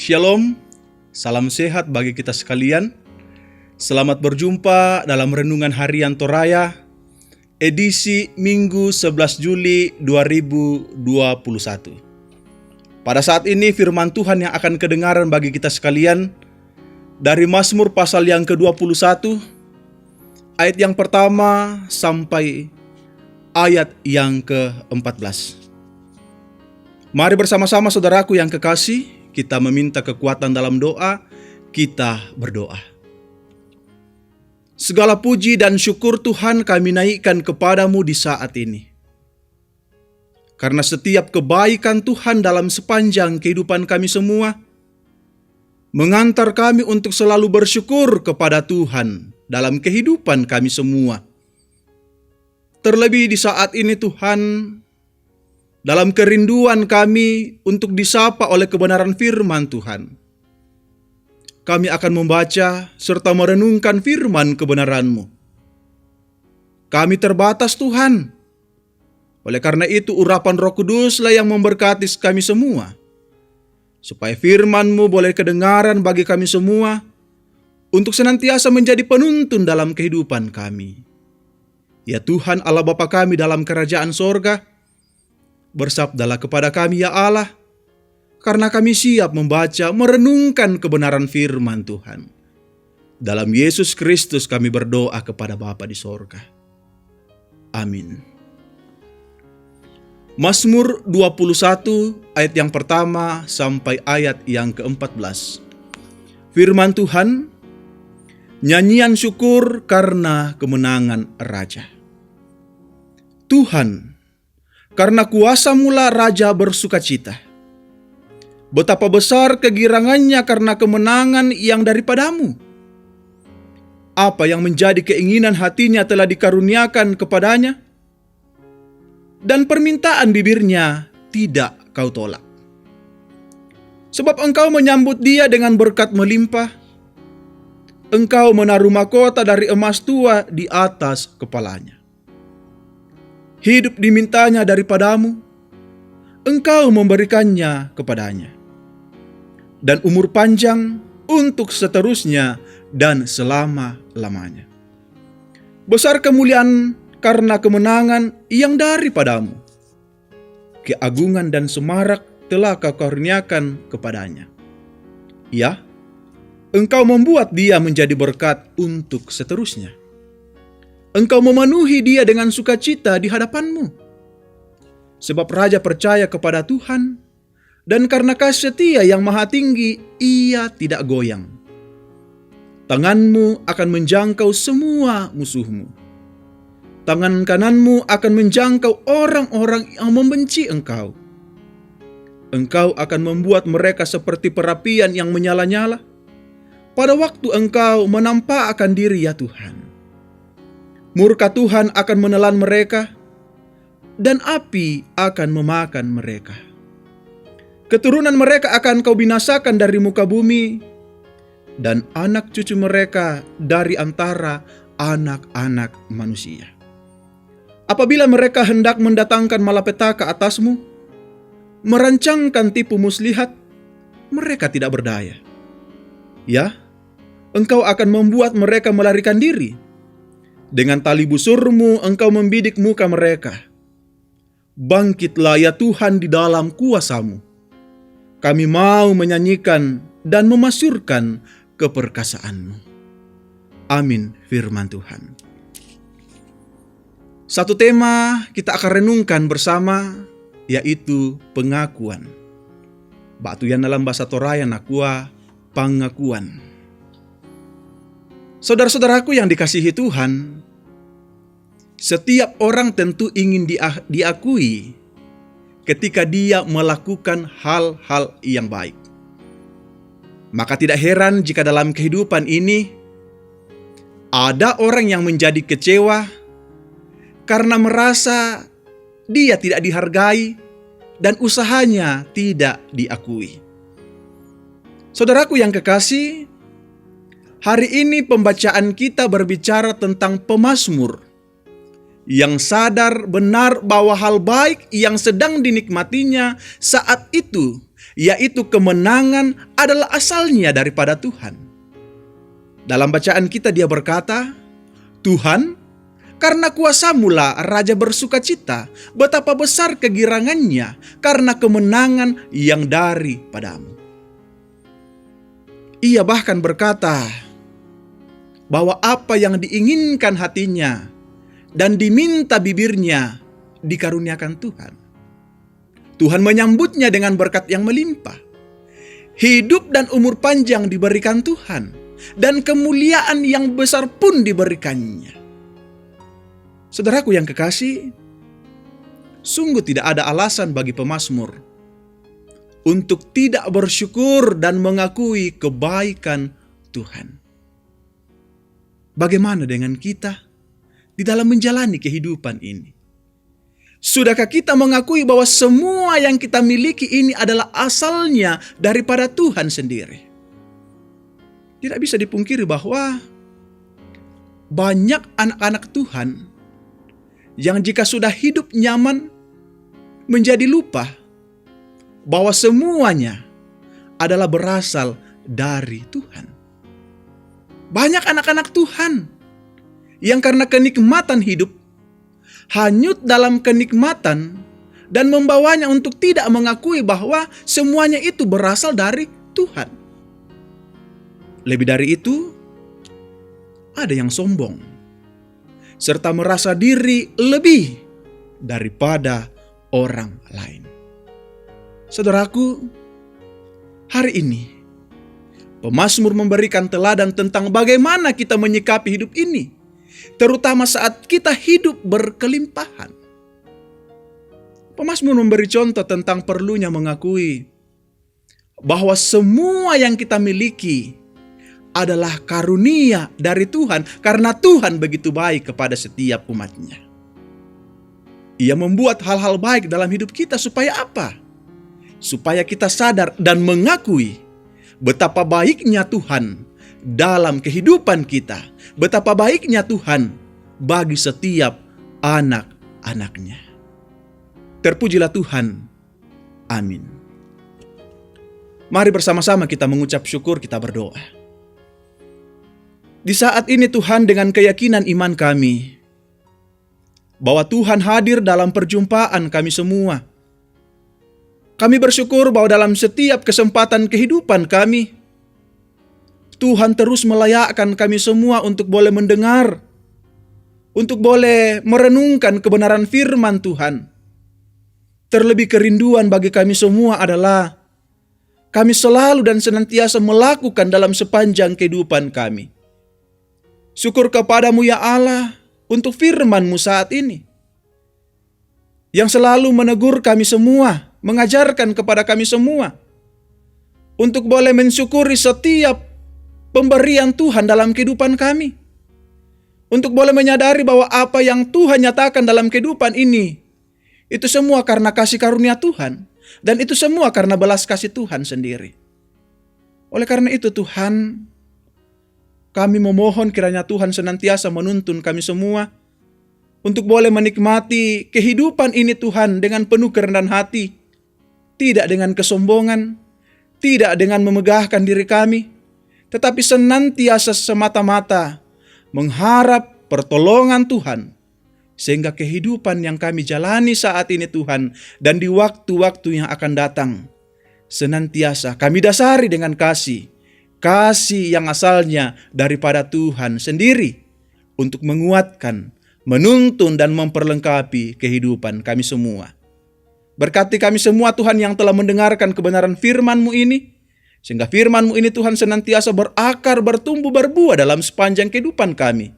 Shalom, salam sehat bagi kita sekalian. Selamat berjumpa dalam Renungan Harian Toraya, edisi Minggu 11 Juli 2021. Pada saat ini firman Tuhan yang akan kedengaran bagi kita sekalian dari Mazmur pasal yang ke-21, ayat yang pertama sampai ayat yang ke-14. Mari bersama-sama saudaraku yang kekasih, kita meminta kekuatan dalam doa, kita berdoa. Segala puji dan syukur Tuhan kami naikkan kepadamu di saat ini. Karena setiap kebaikan Tuhan dalam sepanjang kehidupan kami semua, mengantar kami untuk selalu bersyukur kepada Tuhan dalam kehidupan kami semua. Terlebih di saat ini Tuhan, dalam kerinduan kami untuk disapa oleh kebenaran firman Tuhan, kami akan membaca serta merenungkan firman kebenaran-Mu. Kami terbatas Tuhan. Oleh karena itu urapan Roh Kuduslah yang memberkati kami semua, supaya firman-Mu boleh kedengaran bagi kami semua, untuk senantiasa menjadi penuntun dalam kehidupan kami. Ya Tuhan Allah Bapa kami dalam kerajaan sorga, bersabdalah kepada kami ya Allah, karena kami siap membaca, merenungkan kebenaran firman Tuhan. Dalam Yesus Kristus kami berdoa kepada Bapa di sorga. Amin. Mazmur 21 ayat yang pertama sampai ayat yang ke-14. Firman Tuhan, nyanyian syukur karena kemenangan Raja. Tuhan, karena kuasa-Mu Raja bersukacita. Betapa besar kegirangannya karena kemenangan yang daripada-Mu. Apa yang menjadi keinginan hatinya telah dikaruniakan kepadanya, dan permintaan bibirnya tidak Kau tolak. Sebab Engkau menyambut dia dengan berkat melimpah. Engkau menaruh mahkota dari emas tua di atas kepalanya. Hidup dimintanya daripada-Mu, Engkau memberikannya kepadanya, dan umur panjang untuk seterusnya dan selama-lamanya. Besar kemuliaan karena kemenangan yang daripada-Mu. Keagungan dan semarak telah Kau karuniakan kepadanya. Ya, Engkau membuat dia menjadi berkat untuk seterusnya. Engkau memenuhi dia dengan sukacita di hadapan-Mu. Sebab Raja percaya kepada Tuhan, dan karena kasih setia yang maha tinggi, ia tidak goyang. Tangan-Mu akan menjangkau semua musuh-Mu. Tangan kanan-Mu akan menjangkau orang-orang yang membenci Engkau. Engkau akan membuat mereka seperti perapian yang menyala-nyala pada waktu Engkau menampakkan diri ya Tuhan. Murka Tuhan akan menelan mereka, dan api akan memakan mereka. Keturunan mereka akan Kau binasakan dari muka bumi, dan anak cucu mereka dari antara anak-anak manusia. Apabila mereka hendak mendatangkan malapetaka atas-Mu, merancangkan tipu muslihat, mereka tidak berdaya. Ya, Engkau akan membuat mereka melarikan diri. Dengan tali busur-Mu Engkau membidik muka mereka. Bangkitlah ya Tuhan di dalam kuasa-Mu. Kami mau menyanyikan dan memasyurkan keperkasaan-Mu. Amin firman Tuhan. Satu tema kita akan renungkan bersama, yaitu pengakuan. Batu yang dalam bahasa Toraya nakua pengakuan. Saudara-saudaraku yang dikasihi Tuhan, setiap orang tentu ingin diakui ketika dia melakukan hal-hal yang baik. Maka tidak heran jika dalam kehidupan ini ada orang yang menjadi kecewa karena merasa dia tidak dihargai dan usahanya tidak diakui. Saudaraku yang kekasih, hari ini pembacaan kita berbicara tentang pemazmur yang sadar benar bahwa hal baik yang sedang dinikmatinya saat itu yaitu kemenangan adalah asalnya daripada Tuhan. Dalam bacaan kita dia berkata, Tuhan, karena kuasa-Mu-lah raja bersuka cita, betapa besar kegirangannya karena kemenangan yang daripadamu. Ia bahkan berkata bahwa apa yang diinginkan hatinya dan diminta bibirnya dikaruniakan Tuhan. Tuhan menyambutnya dengan berkat yang melimpah. Hidup dan umur panjang diberikan Tuhan, dan kemuliaan yang besar pun diberikannya. Saudaraku yang kekasih, sungguh tidak ada alasan bagi pemazmur untuk tidak bersyukur dan mengakui kebaikan Tuhan. Bagaimana dengan kita di dalam menjalani kehidupan ini? Sudahkah kita mengakui bahwa semua yang kita miliki ini adalah asalnya daripada Tuhan sendiri? Tidak bisa dipungkiri bahwa banyak anak-anak Tuhan yang jika sudah hidup nyaman menjadi lupa bahwa semuanya adalah berasal dari Tuhan. Banyak anak-anak Tuhan yang karena kenikmatan hidup hanyut dalam kenikmatan dan membawanya untuk tidak mengakui bahwa semuanya itu berasal dari Tuhan. Lebih dari itu, ada yang sombong serta merasa diri lebih daripada orang lain. Saudaraku, hari ini pemazmur memberikan teladan tentang bagaimana kita menyikapi hidup ini, terutama saat kita hidup berkelimpahan. Pemazmur memberi contoh tentang perlunya mengakui bahwa semua yang kita miliki adalah karunia dari Tuhan, karena Tuhan begitu baik kepada setiap umatnya. Ia membuat hal-hal baik dalam hidup kita supaya apa? Supaya kita sadar dan mengakui betapa baiknya Tuhan dalam kehidupan kita, betapa baiknya Tuhan bagi setiap anak-anaknya. Terpujilah Tuhan. Amin. Mari bersama-sama kita mengucap syukur, kita berdoa. Di saat ini Tuhan, dengan keyakinan iman kami bahwa Tuhan hadir dalam perjumpaan kami semua. Kami bersyukur bahwa dalam setiap kesempatan kehidupan kami, Tuhan terus melayakkan kami semua untuk boleh mendengar, untuk boleh merenungkan kebenaran firman Tuhan. Terlebih kerinduan bagi kami semua adalah kami selalu dan senantiasa melakukan dalam sepanjang kehidupan kami. Syukur kepadamu ya Allah untuk firman-Mu saat ini, yang selalu menegur kami semua, mengajarkan kepada kami semua, untuk boleh mensyukuri setiap pemberian Tuhan dalam kehidupan kami. Untuk boleh menyadari bahwa apa yang Tuhan nyatakan dalam kehidupan ini, itu semua karena kasih karunia Tuhan, dan itu semua karena belas kasih Tuhan sendiri. Oleh karena itu Tuhan, kami memohon kiranya Tuhan senantiasa menuntun kami semua untuk boleh menikmati kehidupan ini Tuhan dengan penuh kerendahan hati, tidak dengan kesombongan, tidak dengan memegahkan diri kami, tetapi senantiasa semata-mata mengharap pertolongan Tuhan, sehingga kehidupan yang kami jalani saat ini Tuhan dan di waktu-waktu yang akan datang, senantiasa kami dasari dengan kasih yang asalnya daripada Tuhan sendiri, untuk menguatkan, menuntun dan memperlengkapi kehidupan kami semua. Berkati kami semua Tuhan yang telah mendengarkan kebenaran firman-Mu ini, sehingga firman-Mu ini Tuhan senantiasa berakar, bertumbuh, berbuah dalam sepanjang kehidupan kami,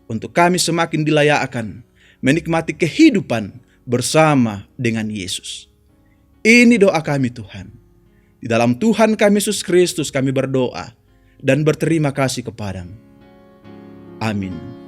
untuk kami semakin dilayakkan menikmati kehidupan bersama dengan Yesus. Ini doa kami Tuhan. Di dalam Tuhan kami Yesus Kristus kami berdoa dan berterima kasih kepadamu. Amin.